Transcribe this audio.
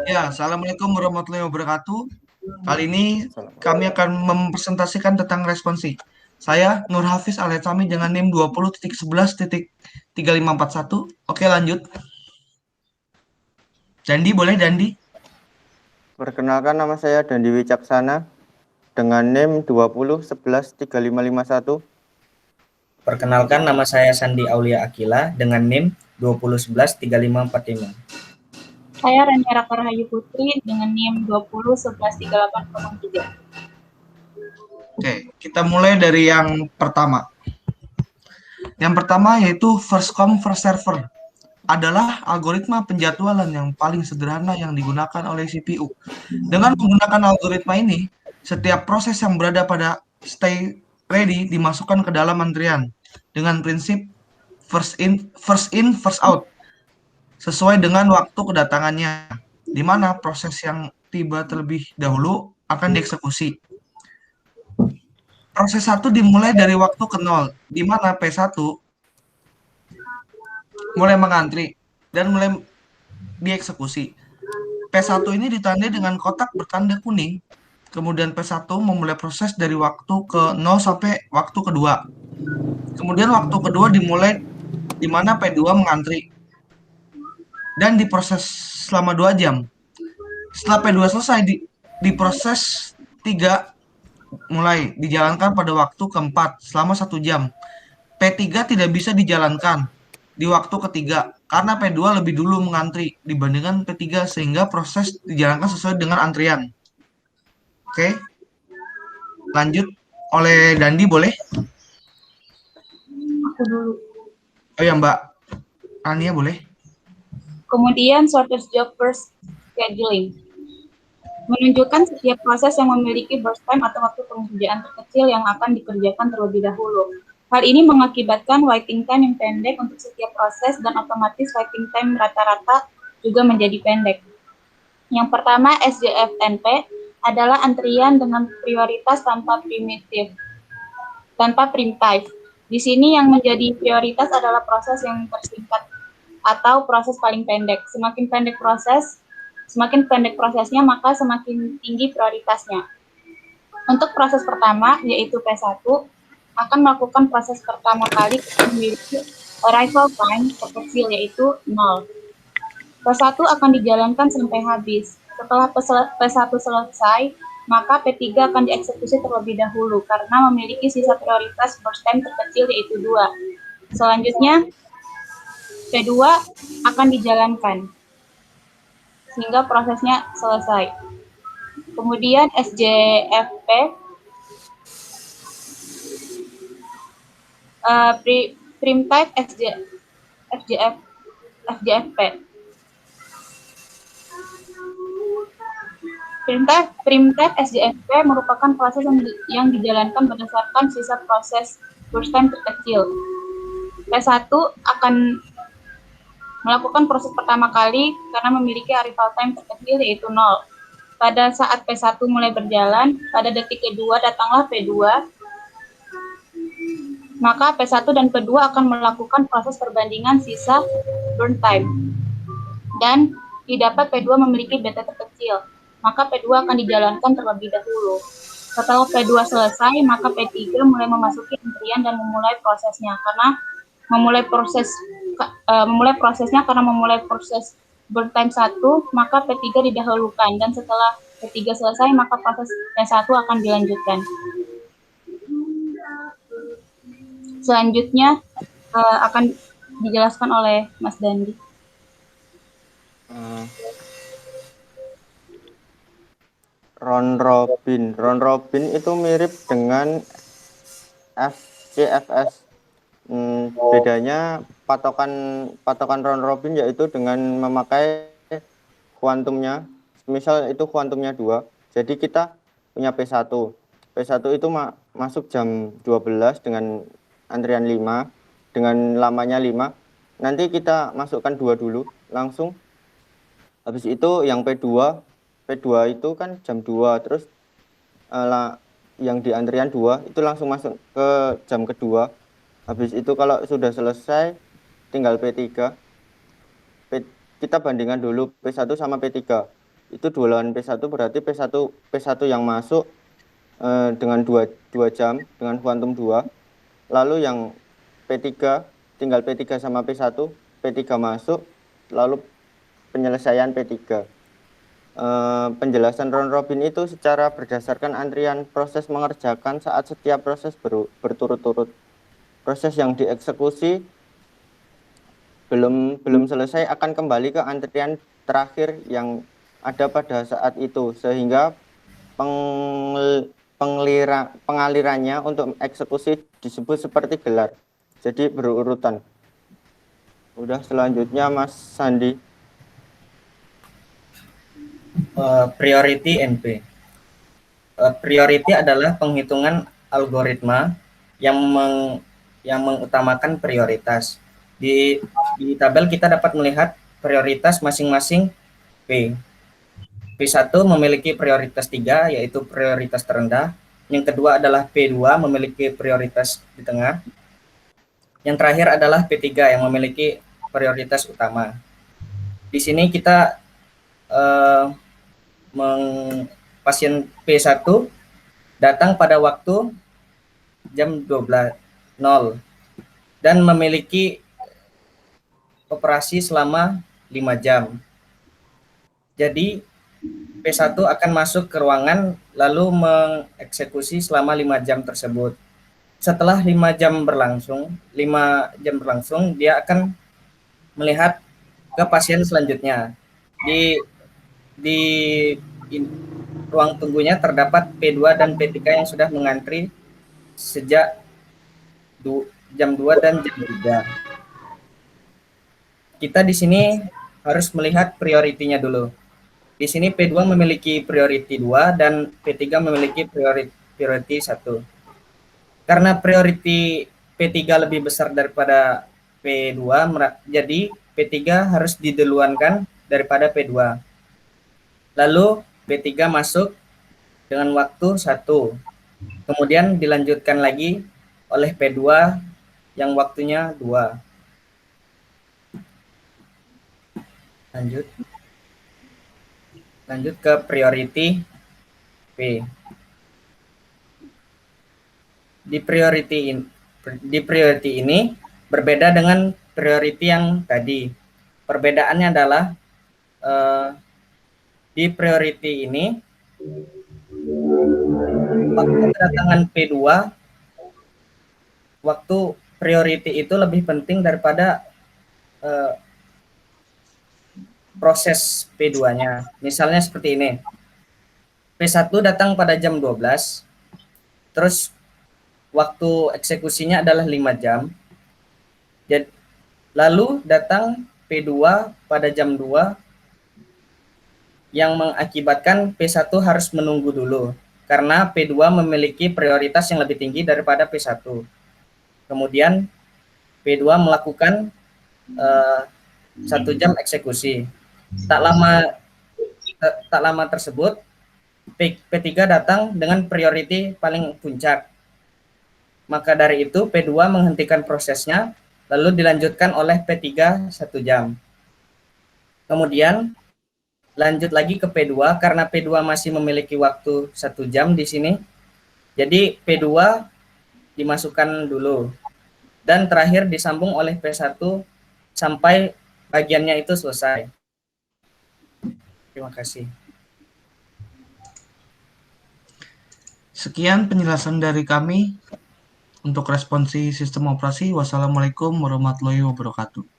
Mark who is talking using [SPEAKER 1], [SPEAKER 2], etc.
[SPEAKER 1] Ya, Assalamualaikum warahmatullahi wabarakatuh. Kali ini
[SPEAKER 2] Salam.
[SPEAKER 1] kami akan mempresentasikan tentang responsi. Saya Nur Hafiz Aletsami dengan NIM 20.11.3541. Oke, lanjut. Dandi, boleh Dandi?
[SPEAKER 2] Perkenalkan, nama saya Dandi Wicaksana dengan NIM 20113551.
[SPEAKER 3] Perkenalkan, nama saya Sandi Aulia Akila dengan NIM 20113545.
[SPEAKER 4] Saya Rania Raka Rahayu Putri dengan NIM 20113803.
[SPEAKER 1] Oke, kita mulai dari yang pertama. Yang pertama yaitu first come first server adalah algoritma penjadwalan yang paling sederhana yang digunakan oleh CPU. Dengan menggunakan algoritma ini, setiap proses yang berada pada stay ready dimasukkan ke dalam antrian dengan prinsip first in, first out, sesuai dengan waktu kedatangannya, di mana proses yang tiba terlebih dahulu akan dieksekusi. Proses 1 dimulai dari waktu ke 0, di mana P1 mulai mengantri dan mulai dieksekusi. P1 ini ditandai dengan kotak bertanda kuning. Kemudian P1 memulai proses dari waktu ke 0 sampai waktu kedua. Kemudian waktu kedua dimulai di mana P2 mengantri dan diproses selama 2 jam. Setelah P2 selesai, diproses 3 mulai dijalankan pada waktu keempat selama 1 jam. P3 tidak bisa dijalankan di waktu ketiga karena P2 lebih dulu mengantri dibandingkan P3 sehingga proses dijalankan sesuai dengan antrian. Oke, lanjut oleh Dandi, boleh?
[SPEAKER 4] Aku dulu.
[SPEAKER 1] Oh ya, Mbak Ania, boleh?
[SPEAKER 4] Kemudian shortest job first scheduling menunjukkan setiap proses yang memiliki burst time atau waktu pengerjaan terkecil yang akan dikerjakan terlebih dahulu. Hal ini mengakibatkan waiting time yang pendek untuk setiap proses dan otomatis waiting time rata-rata juga menjadi pendek. Yang pertama, SJFNP adalah antrian dengan prioritas tanpa primitive, tanpa primitive. Di sini yang menjadi prioritas adalah proses yang tersingkat atau proses paling pendek. Semakin pendek prosesnya, maka semakin tinggi prioritasnya. Untuk proses pertama, yaitu P1, akan melakukan proses pertama kali memiliki arrival time terkecil, yaitu 0. P1 akan dijalankan sampai habis. Setelah P1 selesai, maka P3 akan dieksekusi terlebih dahulu karena memiliki sisa prioritas burst time terkecil, yaitu 2. Selanjutnya, P2 akan dijalankan sehingga prosesnya selesai. Kemudian SJFP, prime time FJFP. Prime time SJFP merupakan proses yang dijalankan berdasarkan sisa proses burst time terkecil. P1 akan melakukan proses pertama kali karena memiliki arrival time terkecil, yaitu 0. Pada saat P1 mulai berjalan, pada detik kedua datanglah P2, maka P1 dan P2 akan melakukan proses perbandingan sisa burn time. Dan didapat P2 memiliki beta terkecil, maka P2 akan dijalankan terlebih dahulu. Setelah P2 selesai, maka P3 mulai memasuki antrian dan memulai prosesnya memulai proses burn time 1, maka P3 didahulukan, dan setelah P3 selesai, maka proses P1 akan dilanjutkan. Selanjutnya akan dijelaskan oleh Mas Dandi.
[SPEAKER 2] Round robin itu mirip dengan FCFS. Bedanya patokan round robin yaitu dengan memakai kuantumnya. Misal itu kuantumnya 2. Jadi kita punya P1. P1 itu masuk jam 12 dengan antrian 5, dengan lamanya 5. Nanti kita masukkan 2 dulu langsung. Habis itu yang P2 itu kan jam 2, terus yang di antrian 2 itu langsung masuk ke jam kedua. Habis itu kalau sudah selesai tinggal P3. kita bandingkan dulu P1 sama P3. Itu 2 lawan P1 berarti P1 yang masuk dengan 2 jam dengan kuantum 2. Lalu yang P3 tinggal P3 sama P1, P3 masuk, lalu penyelesaian P3. Penjelasan round robin itu secara berdasarkan antrian proses mengerjakan saat setiap proses berturut-turut. Proses yang dieksekusi belum selesai akan kembali ke antrian terakhir yang ada pada saat itu, sehingga pengalirannya untuk eksekusi disebut seperti gelar. Jadi berurutan. Udah, selanjutnya Mas Sandi.
[SPEAKER 3] Priority NP. Priority adalah penghitungan algoritma yang mengutamakan prioritas. Di tabel kita dapat melihat prioritas masing-masing P. P1 memiliki prioritas 3, yaitu prioritas terendah. Yang kedua adalah P2 memiliki prioritas di tengah. Yang terakhir adalah P3 yang memiliki prioritas utama. Di sini kita pasien P1 datang pada waktu jam 12.00 dan memiliki operasi selama 5 jam. Jadi P1 akan masuk ke ruangan lalu mengeksekusi selama 5 jam tersebut. Setelah 5 jam berlangsung, dia akan melihat ke pasien selanjutnya. Di ruang tunggunya terdapat P2 dan P3 yang sudah mengantri sejak jam 2 dan jam 3. Kita di sini harus melihat prioritinya dulu. Di sini P2 memiliki priority 2 dan P3 memiliki priority 1. Karena priority P3 lebih besar daripada P2, jadi P3 harus diduluankan daripada P2. Lalu P3 masuk dengan waktu 1. Kemudian dilanjutkan lagi oleh P2 yang waktunya 2. Lanjut ke priority P. Di priority ini berbeda dengan priority yang tadi. Perbedaannya adalah di priority ini waktu kedatangan P2, waktu priority itu lebih penting daripada proses P2-nya. Misalnya seperti ini. P1 datang pada jam 12, terus waktu eksekusinya adalah 5 jam. Lalu datang P2 pada jam 2, yang mengakibatkan P1 harus menunggu dulu, karena P2 memiliki prioritas yang lebih tinggi daripada P1. Kemudian P2 melakukan 1 jam eksekusi. Tak lama tersebut P3 datang dengan priority paling puncak. Maka dari itu P2 menghentikan prosesnya lalu dilanjutkan oleh P3 1 jam. Kemudian lanjut lagi ke P2 karena P2 masih memiliki waktu 1 jam di sini. Jadi P2 dimasukkan dulu dan terakhir disambung oleh P1 sampai bagiannya itu selesai. Terima kasih.
[SPEAKER 1] Sekian penjelasan dari kami untuk responsi sistem operasi. Wassalamualaikum warahmatullahi wabarakatuh.